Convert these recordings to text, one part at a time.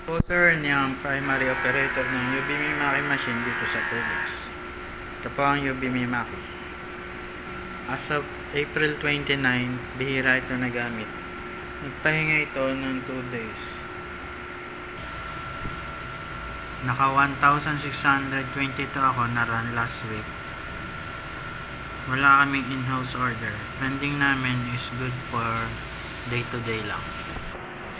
Computer niyang primary operator ng UBM Maki machine dito sa Tulex. Ito po ang UBM Maki. As of April 29, bihira ito nagamit. Nagpahinga ito ng 2 days. Naka 1,622 ako na run last week. Wala kaming in-house order. Pending namin is good for day-to-day lang.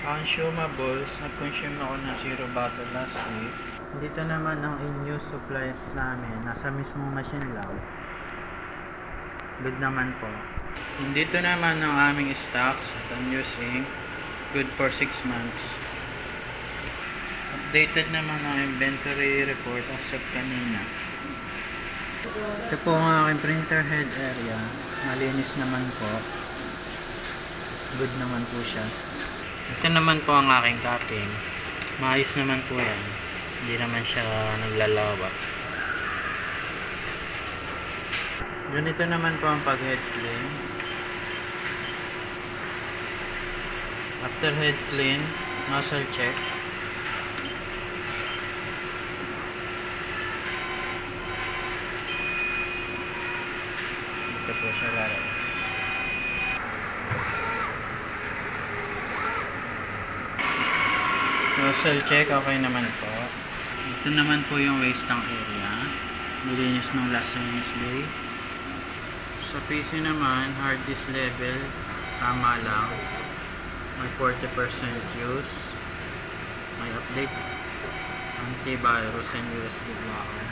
Consumables, nag-consume ako ng zero bottle last week. Dito naman ang in-use supplies namin. Nasa mismong machine lang. Good naman po. Dito naman ang aming stocks at I'm using good for 6 months. Updated naman ang inventory report as of kanina. Ito po ang aking printer head area. Malinis naman po. Good naman po siya. Ito naman po ang aking cutting. Maayos naman po yan. Hindi naman siya naglalawa. Ganito naman po ang pag-head clean. After head clean, nozzle check. Ito po siya lalabas. Nozzle check, okay naman po. Ito naman po yung waste tank area. Nilinis ng last Wednesday. Sa PC naman, hard disk level, tama lang. May 40% use. May update, antivirus and USB blocker.